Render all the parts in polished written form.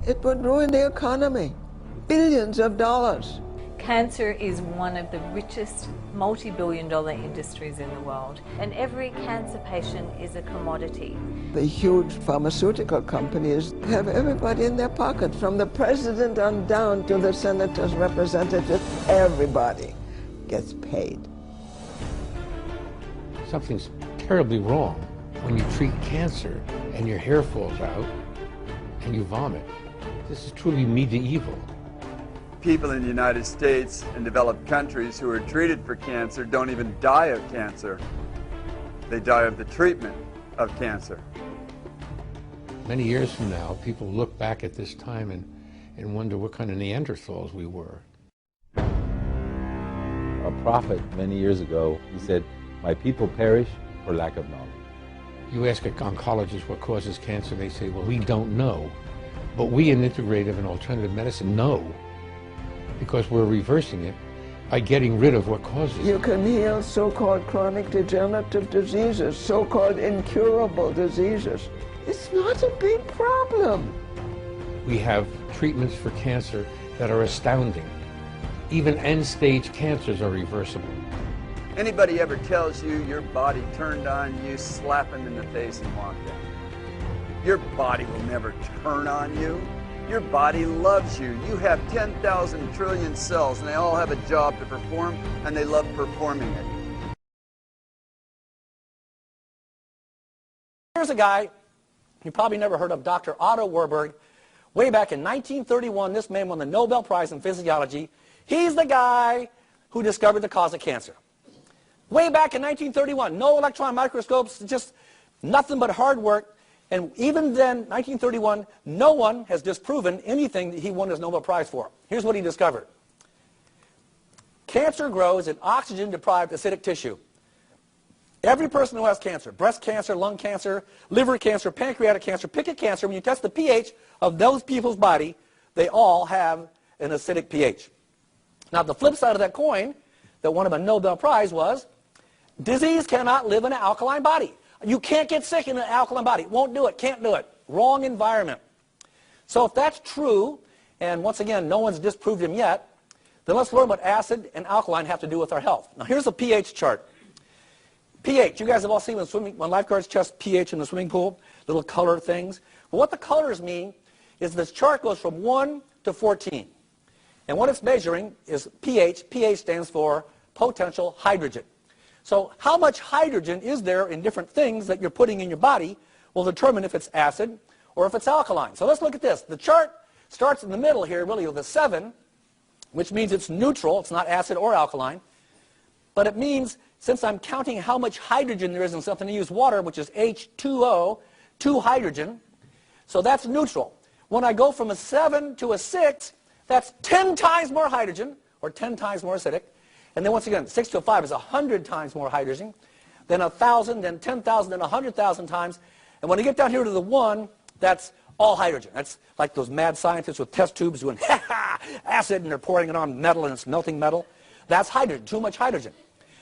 It would ruin the economy. Billions of dollars. Cancer is one of the richest multi-billion-dollar industries in the world, and every cancer patient is a commodity. The huge pharmaceutical companies have everybody in their pocket, from the president on down to the senator's representative. Everybody gets paid. Something's terribly wrong when you treat cancer and your hair falls out and you vomit. This is truly medieval. People in the United States and developed countries who are treated for cancer don't even die of cancer. They die of the treatment of cancer. Many years from now, people look back at this time and wonder what kind of Neanderthals we were. A prophet many years ago, he said, "My people perish for lack of knowledge." You ask an oncologist what causes cancer, they say, well, we don't know. But we in integrative and alternative medicine know, because we're reversing it by getting rid of what causes it. You can heal so-called chronic degenerative diseases, so-called incurable diseases. It's not a big problem. We have treatments for cancer that are astounding. Even end-stage cancers are reversible. Anybody ever tells you your body turned on you, slap them in the face and walk out. Your body will never turn on you. Your body loves you. You have 10,000 trillion cells, and they all have a job to perform, and they love performing it. Here's a guy, you probably never heard of, Dr. Otto Warburg. Way back in 1931, this man won the Nobel Prize in Physiology. He's the guy who discovered the cause of cancer. Way back in 1931, no electron microscopes, just nothing but hard work. And even then, 1931, no one has disproven anything that he won his Nobel Prize for. Here's what he discovered. Cancer grows in oxygen-deprived acidic tissue. Every person who has cancer, breast cancer, lung cancer, liver cancer, pancreatic cancer, pick a cancer, when you test the pH of those people's body, they all have an acidic pH. Now, the flip side of that coin that won him a Nobel Prize was, disease cannot live in an alkaline body. You can't get sick in an alkaline body. Won't do it. Can't do it. Wrong environment. So if that's true, and once again, no one's disproved him yet, then let's learn what acid and alkaline have to do with our health. Now here's a pH chart. pH, you guys have all seen when lifeguards test pH in the swimming pool, little color things. But what the colors mean is this chart goes from 1 to 14. And what it's measuring is pH. pH stands for potential hydrogen. So how much hydrogen is there in different things that you're putting in your body will determine if it's acid or if it's alkaline. So let's look at this. The chart starts in the middle here really with a 7, which means it's neutral. It's not acid or alkaline. But it means, since I'm counting how much hydrogen there is in something, I use water, which is H2O, 2 hydrogen. So that's neutral. When I go from a 7 to a 6, that's 10 times more hydrogen, or 10 times more acidic. And then once again, 6 to a 5 is 100 times more hydrogen, then 1,000, then 10,000, then 100,000 times. And when you get down here to the 1, that's all hydrogen. That's like those mad scientists with test tubes doing acid, and they're pouring it on metal and it's melting metal. That's hydrogen, too much hydrogen.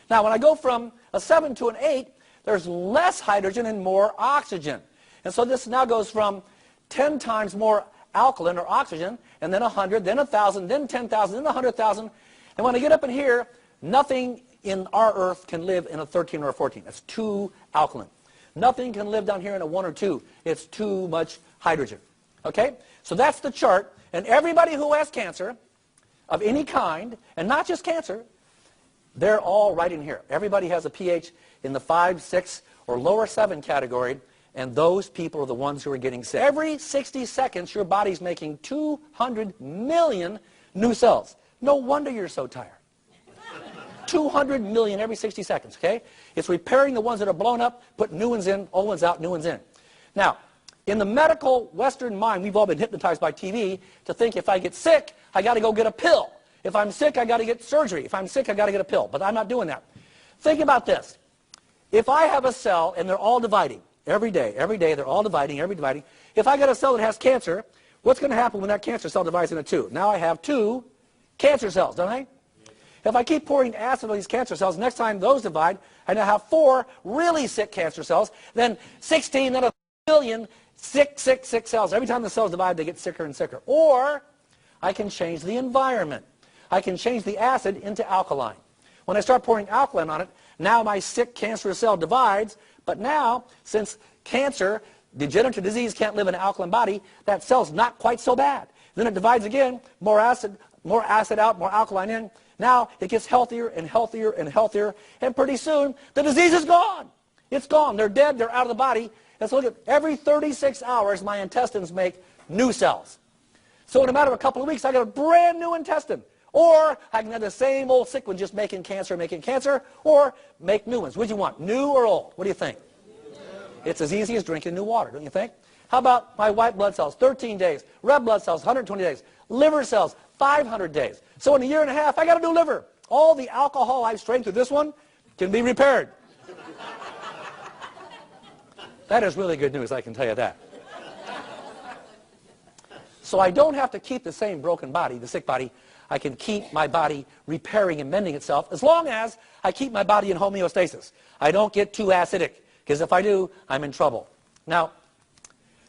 Now, when I go from a 7 to an 8, there's less hydrogen and more oxygen. And so this now goes from 10 times more alkaline or oxygen, and then 100, then 1,000, then 10,000, then 100,000. And when I get up in here, nothing in our Earth can live in a 13 or a 14. That's too alkaline. Nothing can live down here in a 1 or 2. It's too much hydrogen. Okay? So that's the chart. And everybody who has cancer of any kind, and not just cancer, they're all right in here. Everybody has a pH in the 5, 6, or lower 7 category, and those people are the ones who are getting sick. Every 60 seconds, your body's making 200 million new cells. No wonder you're so tired. 200 million every 60 seconds, okay? It's repairing the ones that are blown up, put new ones in, old ones out, new ones in. Now, in the medical Western mind, we've all been hypnotized by TV to think if I get sick, I got to go get a pill. If I'm sick, I got to get surgery. If I'm sick, I got to get a pill. But I'm not doing that. Think about this. If I have a cell and they're all dividing every day, they're all dividing, if I got a cell that has cancer, what's going to happen when that cancer cell divides into 2? Now I have 2 cancer cells, don't I? If I keep pouring acid on these cancer cells, next time those divide, I now have 4 really sick cancer cells, then 16, then 1 billion Sick, sick, sick cells. Every time the cells divide, they get sicker and sicker. Or I can change the environment. I can change the acid into alkaline. When I start pouring alkaline on it, now my sick cancerous cell divides, but now, since cancer, degenerative disease can't live in an alkaline body, that cell's not quite so bad. Then it divides again, more acid out, more alkaline in. Now it gets healthier and healthier and healthier, and pretty soon the disease is gone. It's gone. They're dead. They're out of the body. And so look at every 36 hours, my intestines make new cells. So in a matter of a couple of weeks, I get a brand new intestine. Or I can have the same old sick one just making cancer, or make new ones. What do you want, new or old? What do you think? It's as easy as drinking new water, don't you think? How about my white blood cells, 13 days, red blood cells, 120 days, liver cells, 500 days. So in a year and a half, I got a new liver. All the alcohol I've strained through this one can be repaired. That is really good news, I can tell you that. So I don't have to keep the same broken body, the sick body. I can keep my body repairing and mending itself as long as I keep my body in homeostasis. I don't get too acidic, because if I do, I'm in trouble. Now,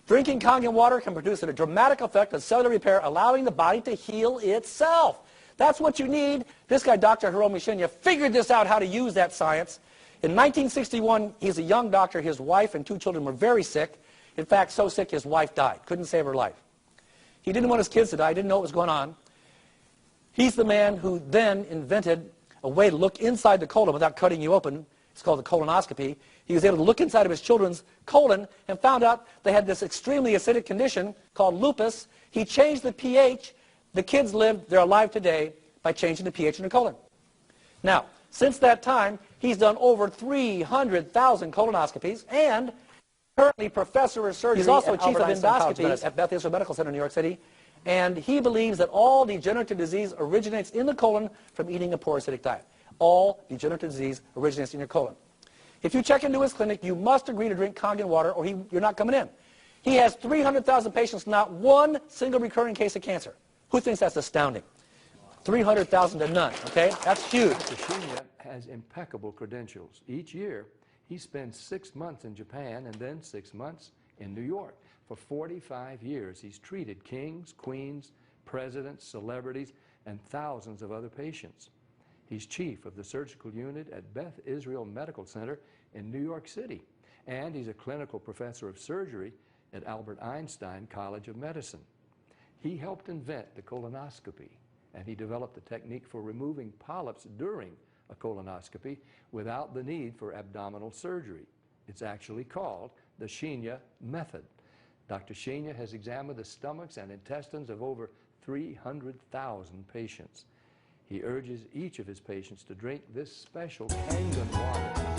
drinking Kangen water can produce a dramatic effect of cellular repair, allowing the body to heal itself. That's what you need. This guy, Dr. Hiromi Shinya, figured this out, how to use that science. In 1961, he's a young doctor. His wife and 2 children were very sick. In fact, so sick his wife died. Couldn't save her life. He didn't want his kids to die. Didn't know what was going on. He's the man who then invented a way to look inside the colon without cutting you open. It's called the colonoscopy. He was able to look inside of his children's colon and found out they had this extremely acidic condition called lupus. He changed the pH. The kids lived, they're alive today, by changing the pH in their colon. Now, since that time, he's done over 300,000 colonoscopies, and currently professor of surgery. He's also chief of endoscopy at Beth Israel Medical Center in New York City. And he believes that all degenerative disease originates in the colon from eating a poor acidic diet. All degenerative disease originates in your colon. If you check into his clinic, you must agree to drink Kangen water or you're not coming in. He has 300,000 patients, not one single recurring case of cancer. Who thinks that's astounding? 300,000 to none, okay? That's huge. Dr. Shinya has impeccable credentials. Each year, he spends 6 months in Japan and then 6 months in New York. For 45 years, he's treated kings, queens, presidents, celebrities, and thousands of other patients. He's chief of the surgical unit at Beth Israel Medical Center in New York City, and he's a clinical professor of surgery at Albert Einstein College of Medicine. He helped invent the colonoscopy, and he developed the technique for removing polyps during a colonoscopy without the need for abdominal surgery. It's actually called the Shinya method. Dr. Shinya has examined the stomachs and intestines of over 300,000 patients. He urges each of his patients to drink this special Kangen water.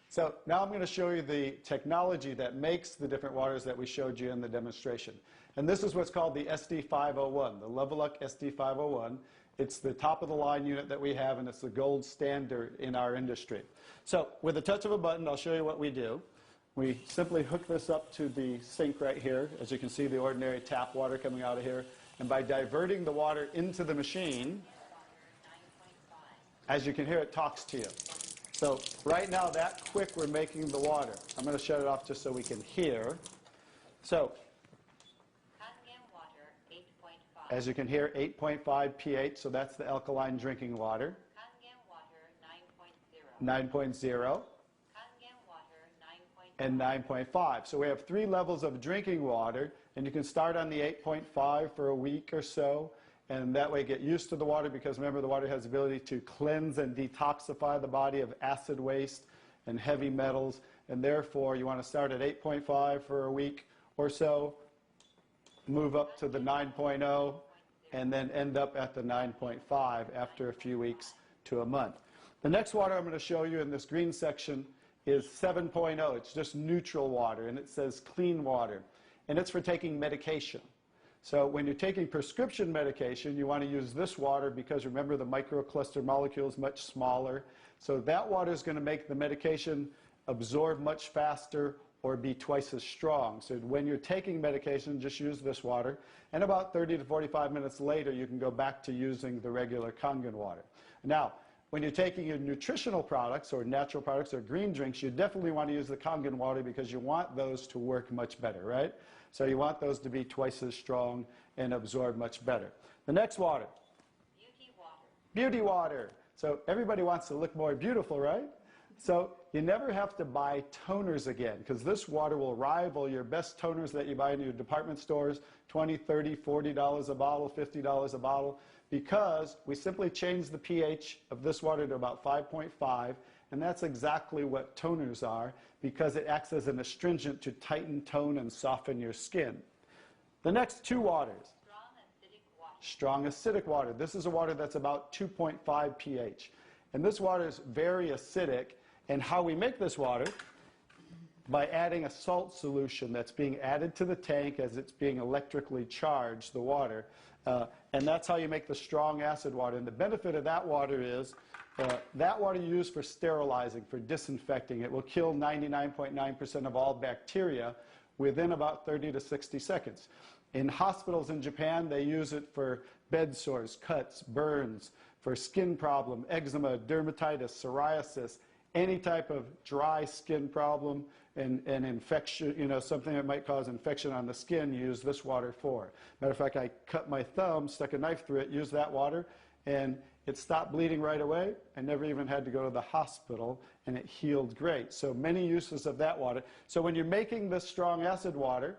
So now I'm going to show you the technology that makes the different waters that we showed you in the demonstration. And this is what's called the SD501, the Leveluck SD501. It's the top-of-the-line unit that we have, and it's the gold standard in our industry. So with a touch of a button, I'll show you what we do. We simply hook this up to the sink right here. As you can see, the ordinary tap water coming out of here. And by diverting the water into the machine, as you can hear, it talks to you. So right now, that quick, we're making the water. I'm going to shut it off just so we can hear. So as you can hear, 8.5 pH, so that's the alkaline drinking water. Kangen water 9.0. 9.0. Kangen water 9.5. And 9.5. So we have 3 levels of drinking water, and you can start on the 8.5 for a week or so, and that way get used to the water, because remember, the water has the ability to cleanse and detoxify the body of acid waste and heavy metals, and therefore you want to start at 8.5 for a week or so, move up to the 9.0, and then end up at the 9.5 after a few weeks to a month. The next water I'm going to show you in this green section is 7.0. It's just neutral water, and it says clean water. And it's for taking medication. So when you're taking prescription medication, you want to use this water because, remember, the microcluster molecule is much smaller. So that water is going to make the medication absorb much faster or be twice as strong. So when you're taking medication, just use this water. And about 30 to 45 minutes later, you can go back to using the regular Kangen water. Now, when you're taking your nutritional products or natural products or green drinks, you definitely want to use the Kangen water because you want those to work much better, right? So you want those to be twice as strong and absorb much better. The next water. Beauty water. Beauty water. So everybody wants to look more beautiful, right? So you never have to buy toners again because this water will rival your best toners that you buy in your department stores, $20, $30, $40 a bottle, $50 a bottle, because we simply change the pH of this water to about 5.5, and that's exactly what toners are because it acts as an astringent to tighten, tone, and soften your skin. The next two waters. Strong acidic water. Strong acidic water. This is a water that's about 2.5 pH. And this water is very acidic. And how we make this water? By adding a salt solution that's being added to the tank as it's being electrically charged, the water. And that's how you make the strong acid water. And the benefit of that water is that water you use for sterilizing, for disinfecting. It will kill 99.9% of all bacteria within about 30 to 60 seconds. In hospitals in Japan, they use it for bed sores, cuts, burns, for skin problem, eczema, dermatitis, psoriasis, any type of dry skin problem and infection, you know, something that might cause infection on the skin, use this water for. Matter of fact, I cut my thumb, stuck a knife through it, used that water, and it stopped bleeding right away. I never even had to go to the hospital, and it healed great. So many uses of that water. So when you're making this strong acid water,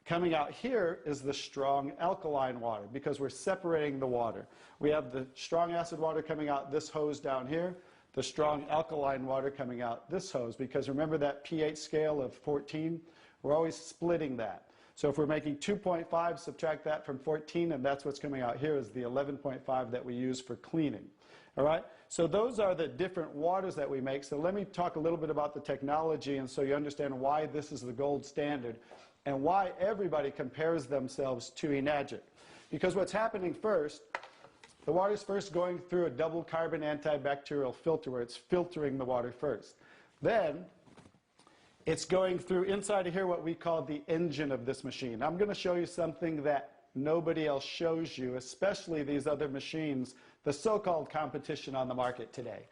coming out here is the strong alkaline water because we're separating the water. We have the strong acid water coming out this hose down here, the strong alkaline water coming out this hose, because remember that pH scale of 14? We're always splitting that. So if we're making 2.5, subtract that from 14, and that's what's coming out here is the 11.5 that we use for cleaning. All right? So those are the different waters that we make. So let me talk a little bit about the technology, and so you understand why this is the gold standard and why everybody compares themselves to Enagic. Because what's happening first, the water's first going through a double carbon antibacterial filter where it's filtering the water first. Then it's going through inside of here what we call the engine of this machine. I'm going to show you something that nobody else shows you, especially these other machines, the so-called competition on the market today.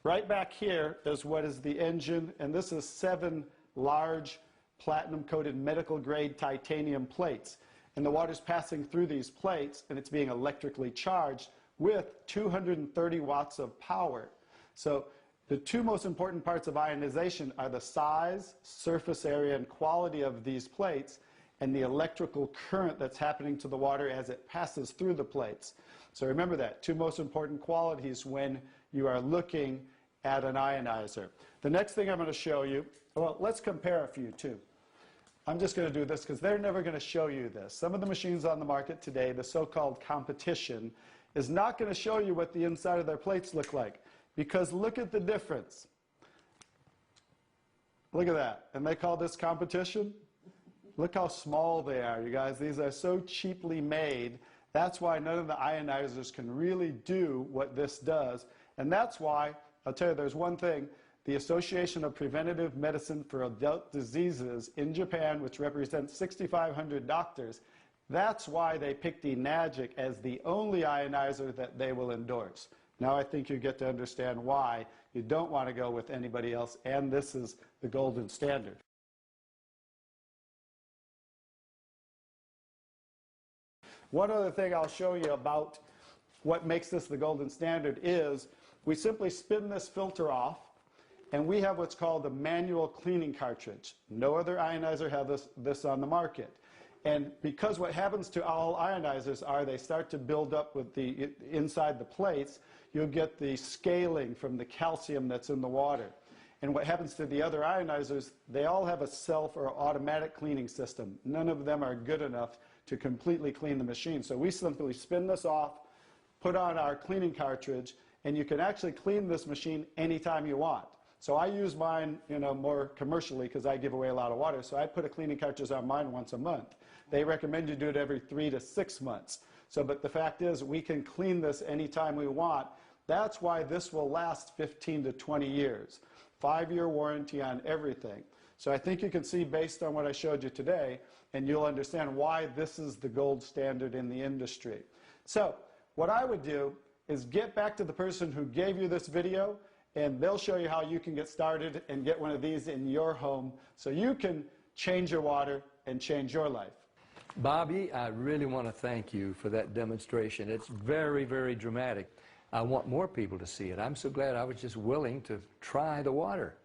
Right back here is what is the engine, and this is 7 large platinum-coated medical-grade titanium plates. And the water's passing through these plates, and it's being electrically charged with 230 watts of power. So the two most important parts of ionization are the size, surface area, and quality of these plates, and the electrical current that's happening to the water as it passes through the plates. So remember that, two most important qualities when you are looking at an ionizer. The next thing I'm going to show you, well, let's compare a few too. I'm just going to do this because they're never going to show you this. Some of the machines on the market today, the so-called competition, is not going to show you what the inside of their plates look like. Because look at the difference. Look at that. And they call this competition? Look how small they are, you guys. These are so cheaply made. That's why none of the ionizers can really do what this does. And that's why, I'll tell you, there's one thing. The Association of Preventive Medicine for Adult Diseases in Japan, which represents 6,500 doctors, that's why they picked Enagic as the only ionizer that they will endorse. Now I think you get to understand why you don't want to go with anybody else, and this is the golden standard. One other thing I'll show you about what makes this the golden standard is we simply spin this filter off, and we have what's called a manual cleaning cartridge. No other ionizer has this on the market. And because what happens to all ionizers are they start to build up with the inside the plates, you'll get the scaling from the calcium that's in the water. And what happens to the other ionizers, they all have a self or automatic cleaning system. None of them are good enough to completely clean the machine. So we simply spin this off, put on our cleaning cartridge, and you can actually clean this machine anytime you want. So I use mine, more commercially because I give away a lot of water. So I put a cleaning cartridge on mine once a month. They recommend you do it every 3 to 6 months. So, but the fact is, we can clean this anytime we want. That's why this will last 15 to 20 years. 5-year warranty on everything. So I think you can see based on what I showed you today, and you'll understand why this is the gold standard in the industry. So what I would do is get back to the person who gave you this video, and they'll show you how you can get started and get one of these in your home so you can change your water and change your life. Bobby, I really want to thank you for that demonstration. It's very, very dramatic. I want more people to see it. I'm so glad I was just willing to try the water.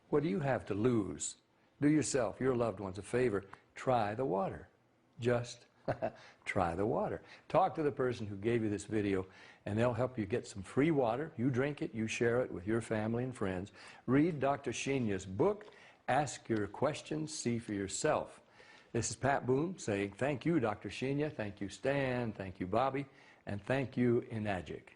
What do you have to lose? Do yourself, your loved ones, a favor. Try the water. Just try the water. Talk to the person who gave you this video, and they'll help you get some free water. You drink it, you share it with your family and friends. Read Dr. Sheenya's book. Ask your questions, see for yourself. This is Pat Boone saying thank you, Dr. Sheenya. Thank you, Stan. Thank you, Bobby. And thank you, Enagic.